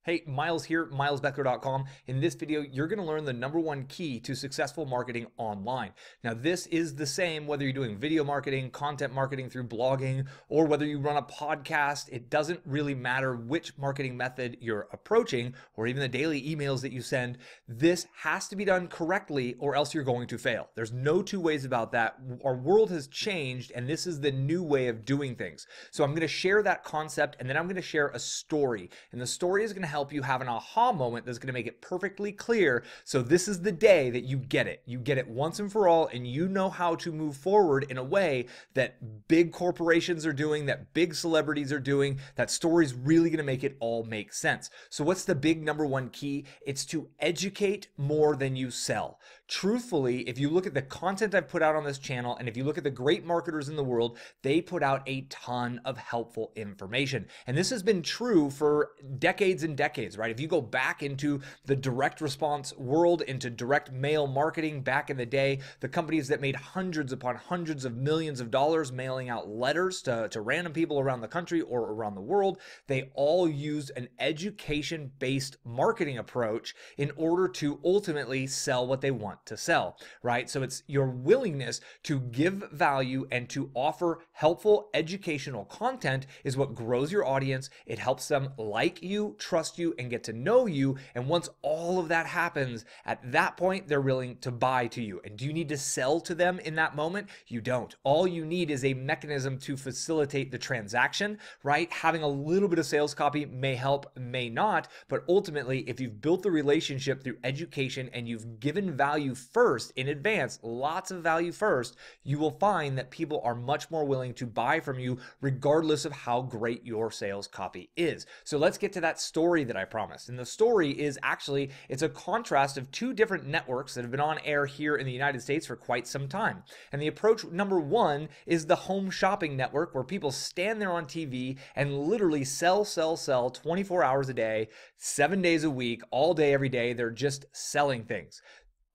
Hey, Miles here, milesbeckler.com. In this video, you're going to learn the #1 key to successful marketing online. Now, this is the same whether you're doing video marketing, content marketing through blogging, or whether you run a podcast. It doesn't really matter which marketing method you're approaching, or even the daily emails that you send. This has to be done correctly, or else you're going to fail. There's no two ways about that. Our world has changed, and this is the new way of doing things. So I'm going to share that concept, and then I'm going to share a story. And the story is going to help you have an aha moment that's going to make it perfectly clear. So this is the day that you get it. You get it once and for all, and you know how to move forward in a way that big corporations are doing, that big celebrities are doing. That story's really going to make it all make sense. So what's the big #1 key? It's to educate more than you sell. Truthfully, if you look at the content I've put out on this channel, and if you look at the great marketers in the world, they put out a ton of helpful information. And this has been true for decades and decades, right? If you go back into the direct response world, into direct mail marketing back in the day, the companies that made hundreds upon hundreds of millions of dollars mailing out letters to random people around the country or around the world, they all used an education-based marketing approach in order to ultimately sell what they want to sell, right? So it's your willingness to give value and to offer helpful educational content is what grows your audience. It helps them like you, trust you, and get to know you. And once all of that happens, at that point, they're willing to buy to you. And do you need to sell to them in that moment? You don't. All you need is a mechanism to facilitate the transaction, right? Having a little bit of sales copy may help, may not, but ultimately, if you've built the relationship through education and you've given value first in advance, lots of value first, you will find that people are much more willing to buy from you regardless of how great your sales copy is. So let's get to that story that I promised. And the story is actually, it's a contrast of two different networks that have been on air here in the United States for quite some time. And the approach #1 is the home shopping network, where people stand there on TV and literally sell 24 hours a day, 7 days a week, all day, every day. They're just selling things.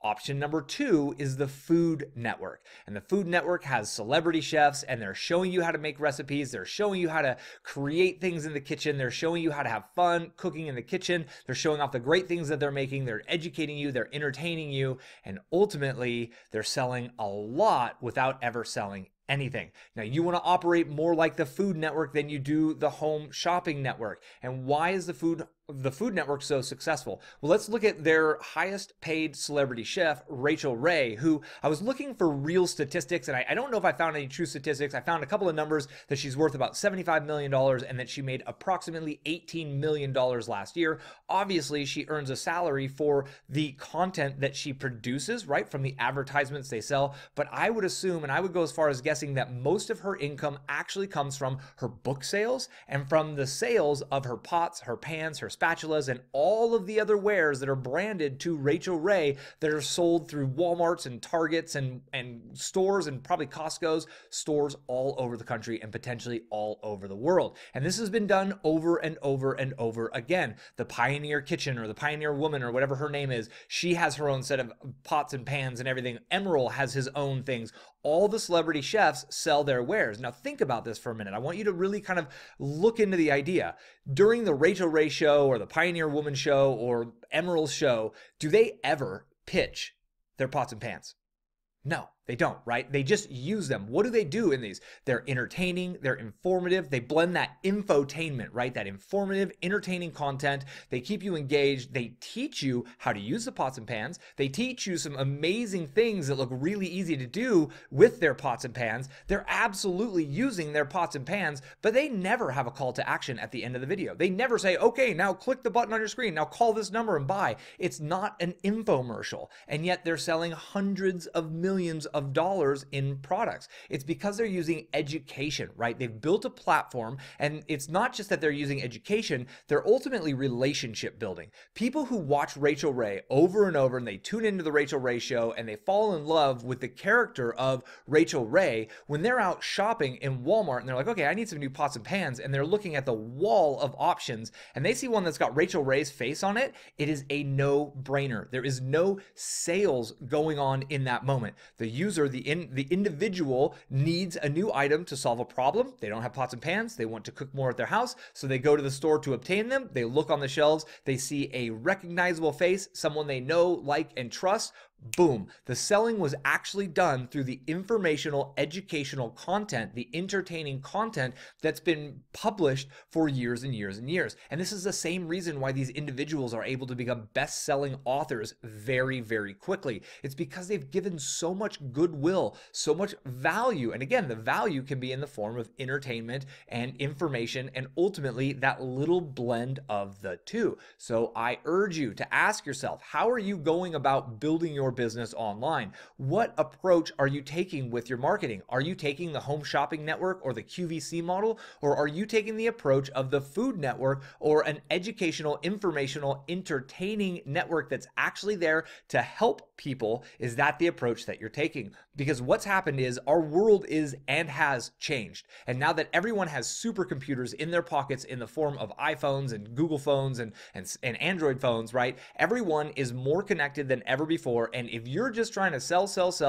Option #2 is the Food Network. And the Food Network has celebrity chefs, and they're showing you how to make recipes. They're showing you how to create things in the kitchen. They're showing you how to have fun cooking in the kitchen. They're showing off the great things that they're making. They're educating you. They're entertaining you. And ultimately, they're selling a lot without ever selling anything. Now, you want to operate more like the Food Network than you do the Home Shopping Network. And why is the Food Network so successful? Well, let's look at their highest paid celebrity chef, Rachel Ray, who I was looking for real statistics, and I don't know if I found any true statistics. I found a couple of numbers that she's worth about $75 million and that she made approximately $18 million last year. Obviously, she earns a salary for the content that she produces, right, from the advertisements they sell. But I would assume, and I would go as far as guessing, that most of her income actually comes from her book sales and from the sales of her pots, her pans, her spatulas, and all of the other wares that are branded to Rachel Ray that are sold through Walmarts and Targets and stores, and probably Costco's, stores all over the country and potentially all over the world. And this has been done over and over and over again. The Pioneer Kitchen, or the Pioneer Woman, or whatever her name is, she has her own set of pots and pans and everything. Emerald has his own things. All the celebrity chefs sell their wares. Now think about this for a minute. I want you to really kind of look into the idea. During the Rachel Ray show or the Pioneer Woman show or Emerald show, do they ever pitch their pots and pans? No, they don't, right? They just use them. What do they do in these? They're entertaining, they're informative, they blend that infotainment, right? That informative, entertaining content. They keep you engaged. They teach you how to use the pots and pans. They teach you some amazing things that look really easy to do with their pots and pans. They're absolutely using their pots and pans, but they never have a call to action at the end of the video. They never say, okay, now click the button on your screen. Now call this number and buy. It's not an infomercial. And yet they're selling hundreds of millions of dollars in products. It's because they're using education, right? They've built a platform, and it's not just that they're using education, they're ultimately relationship building. People who watch Rachel Ray over and over, and they tune into the Rachel Ray show, and they fall in love with the character of Rachel Ray, when they're out shopping in Walmart and they're like, okay, I need some new pots and pans, and they're looking at the wall of options, and they see one that's got Rachel Ray's face on it, it is a no-brainer. There is no sales going on in that moment. The user, the individual needs a new item to solve a problem. They don't have pots and pans. They want to cook more at their house. So they go to the store to obtain them. They look on the shelves. They see a recognizable face, someone they know, like, and trust. Boom. The selling was actually done through the informational, educational content, the entertaining content that's been published for years and years and years. And this is the same reason why these individuals are able to become best-selling authors very, very quickly. It's because they've given so much goodwill, so much value. And again, the value can be in the form of entertainment and information, and ultimately that little blend of the two. So I urge you to ask yourself, how are you going about building your business online? What approach are you taking with your marketing? Are you taking the home shopping network or the QVC model, or are you taking the approach of the food network or an educational, informational, entertaining network that's actually there to help people? Is that the approach that you're taking? Because what's happened is our world is and has changed. And now that everyone has supercomputers in their pockets in the form of iPhones and Google phones and Android phones, right? Everyone is more connected than ever before. And if you're just trying to sell,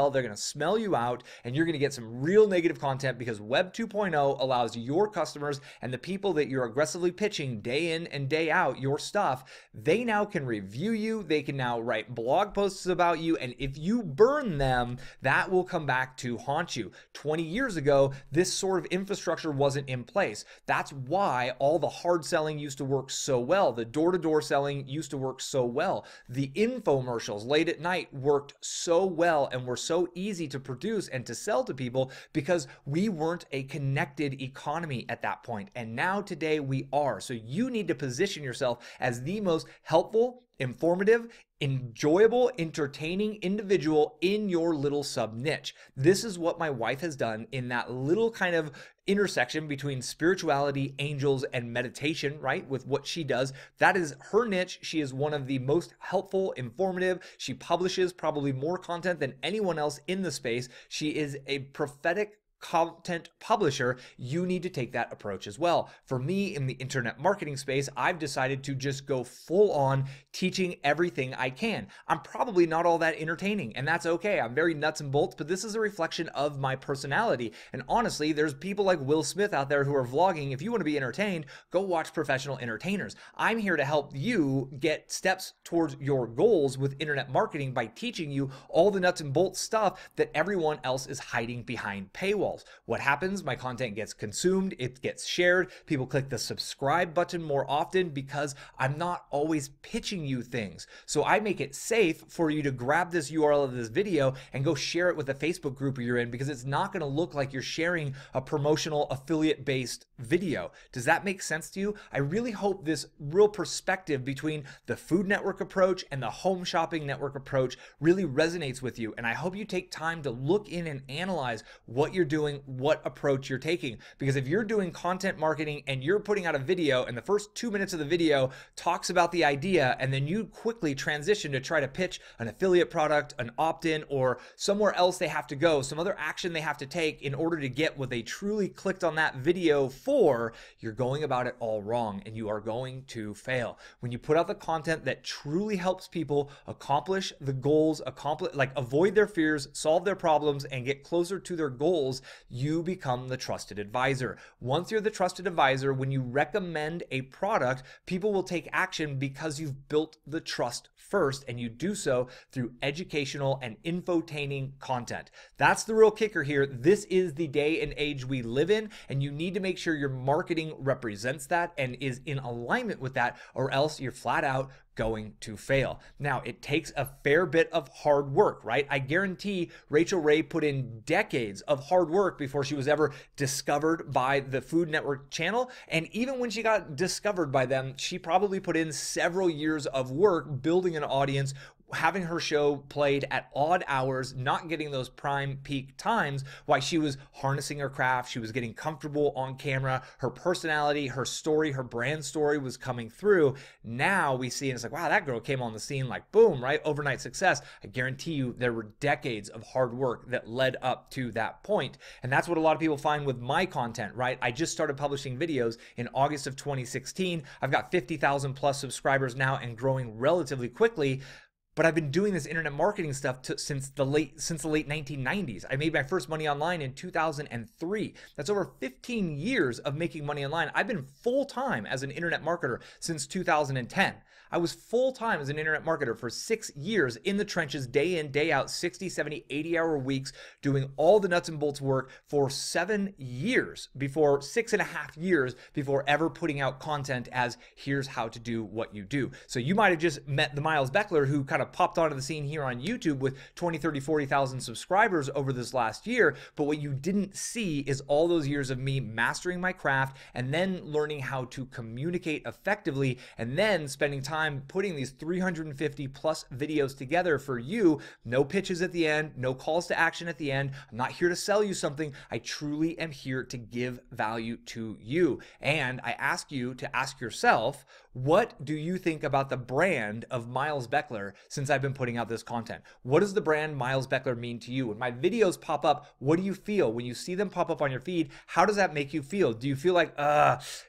they're going to smell you out, and you're going to get some real negative content, because Web 2.0 allows your customers and the people that you're aggressively pitching day in and day out your stuff, they now can review you. They can now write blog posts about you. And if you burn them, that will come back to haunt you. 20 years ago, this sort of infrastructure wasn't in place. That's why all the hard selling used to work so well. The door-to-door selling used to work so well. The infomercials late at night worked so well and were so easy to produce and to sell to people, because we weren't a connected economy at that point. And now today we are. So you need to position yourself as the most helpful, informative, enjoyable, entertaining individual in your little sub niche. This is what my wife has done in that little kind of intersection between spirituality, angels, and meditation, right? With what she does. That is her niche. She is one of the most helpful, informative. She publishes probably more content than anyone else in the space. She is a prophetic content publisher. You need to take that approach as well. For me, in the internet marketing space, I've decided to just go full on teaching everything I can. I'm probably not all that entertaining, and that's okay. I'm very nuts and bolts, but this is a reflection of my personality. And honestly, there's people like Will Smith out there who are vlogging. If you want to be entertained, go watch professional entertainers. I'm here to help you get steps towards your goals with internet marketing by teaching you all the nuts and bolts stuff that everyone else is hiding behind paywalls. What happens? My content gets consumed, it gets shared, people click the subscribe button more often because I'm not always pitching you things. So I make it safe for you to grab this URL of this video and go share it with the Facebook group you're in, because it's not going to look like you're sharing a promotional affiliate-based video. Does that make sense to you? I really hope this real perspective between the Food Network approach and the Home Shopping Network approach really resonates with you. And I hope you take time to look in and analyze what you're doing, what approach you're taking. Because if you're doing content marketing and you're putting out a video and the first 2 minutes of the video talks about the idea, and then you quickly transition to try to pitch an affiliate product, an opt-in, or somewhere else they have to go, some other action they have to take in order to get what they truly clicked on that video for, you're going about it all wrong and you are going to fail. When you put out the content that truly helps people accomplish the goals, avoid their fears, solve their problems, and get closer to their goals, you become the trusted advisor. Once you're the trusted advisor, when you recommend a product, people will take action because you've built the trust first, and you do so through educational and infotaining content. That's the real kicker here. This is the day and age we live in, and you need to make sure your marketing represents that and is in alignment with that, or else you're flat out going to fail. Now, it takes a fair bit of hard work, right? I guarantee Rachel Ray put in decades of hard work before she was ever discovered by the Food Network channel. And even when she got discovered by them, she probably put in several years of work building an audience, having her show played at odd hours, not getting those prime peak times, while she was harnessing her craft, she was getting comfortable on camera, her personality, her story, her brand story was coming through. Now we see, and it's like, wow, that girl came on the scene like boom, right? Overnight success. I guarantee you there were decades of hard work that led up to that point. And that's what a lot of people find with my content, right? I just started publishing videos in August of 2016. I've got 50,000 plus subscribers now and growing relatively quickly. But I've been doing this internet marketing stuff since the late 1990s. I made my first money online in 2003. That's over 15 years of making money online. I've been full-time as an internet marketer since 2010. I was full-time as an internet marketer for 6 years in the trenches, day in, day out, 60, 70, 80-hour weeks, doing all the nuts and bolts work for 7 years before 6.5 years before ever putting out content as here's how to do what you do. So you might have just met the Miles Beckler who kind of popped onto the scene here on YouTube with 20, 30, 40,000 subscribers over this last year. But what you didn't see is all those years of me mastering my craft and then learning how to communicate effectively and then spending time putting these 350 plus videos together for you. No pitches at the end, no calls to action at the end. I'm not here to sell you something. I truly am here to give value to you. And I ask you to ask yourself, what do you think about the brand of Miles Beckler since I've been putting out this content? What does the brand Miles Beckler mean to you? When my videos pop up, what do you feel? When you see them pop up on your feed, how does that make you feel? Do you feel like,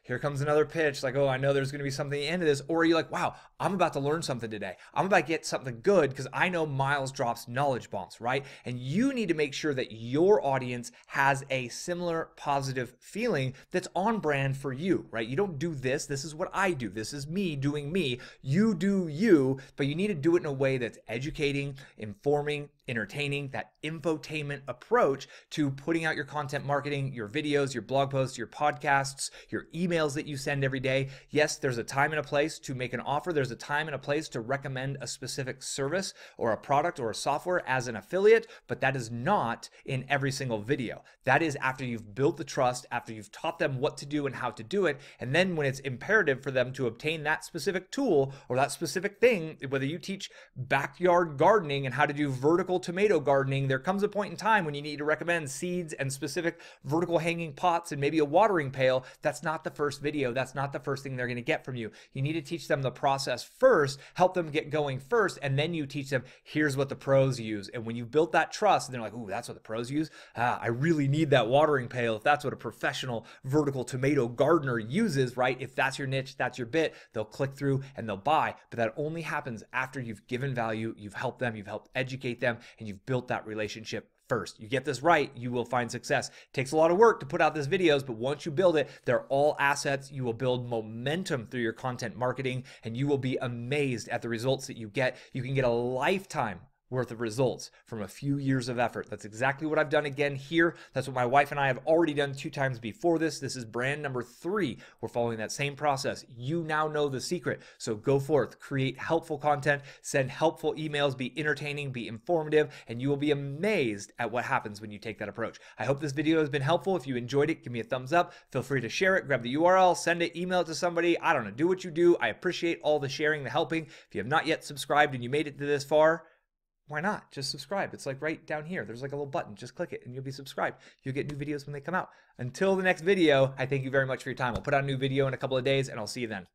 here comes another pitch, like, oh, I know there's going to be something at the end of this? Or are you like, wow, I'm about to learn something today. I'm about to get something good because I know Miles drops knowledge bombs, right? And you need to make sure that your audience has a similar positive feeling that's on brand for you, right? You don't do this. This is what I do. This is me doing me. You do you, but you need to do it in a way that's educating, informing, entertaining, that infotainment approach to putting out your content marketing, your videos, your blog posts, your podcasts, your emails that you send every day. Yes, there's a time and a place to make an offer. There's a time and a place to recommend a specific service or a product or a software as an affiliate, but that is not in every single video. That is after you've built the trust, after you've taught them what to do and how to do it, and then when it's imperative for them to obtain that specific tool or that specific thing, whether you teach backyard gardening and how to do vertical tomato gardening, there comes a point in time when you need to recommend seeds and specific vertical hanging pots and maybe a watering pail. That's not the first video. That's not the first thing they're going to get from you. You need to teach them the process first, help them get going first, and then you teach them, here's what the pros use. And when you built that trust, and they're like, ooh, that's what the pros use? I really need that watering pail. If that's what a professional vertical tomato gardener uses, right? If that's your niche, that's your bit, they'll click through and they'll buy. But that only happens after you've given value, you've helped them, you've helped educate them, and you've built that relationship first. You get this right, you will find success. It takes a lot of work to put out these videos, but once you build it, they're all assets. You will build momentum through your content marketing, and you will be amazed at the results that you get. You can get a lifetime worth of results from a few years of effort. That's exactly what I've done again here. That's what my wife and I have already done 2 times before this. This is brand number 3. We're following that same process. You now know the secret. So go forth, create helpful content, send helpful emails, be entertaining, be informative, and you will be amazed at what happens when you take that approach. I hope this video has been helpful. If you enjoyed it, give me a thumbs up. Feel free to share it, grab the URL, send it, email it to somebody. I don't know, do what you do. I appreciate all the sharing, the helping. If you have not yet subscribed and you made it to this far, why not? Just subscribe. It's like right down here. There's like a little button. Just click it and you'll be subscribed. You'll get new videos when they come out. Until the next video, I thank you very much for your time. I'll put out a new video in a couple of days and I'll see you then.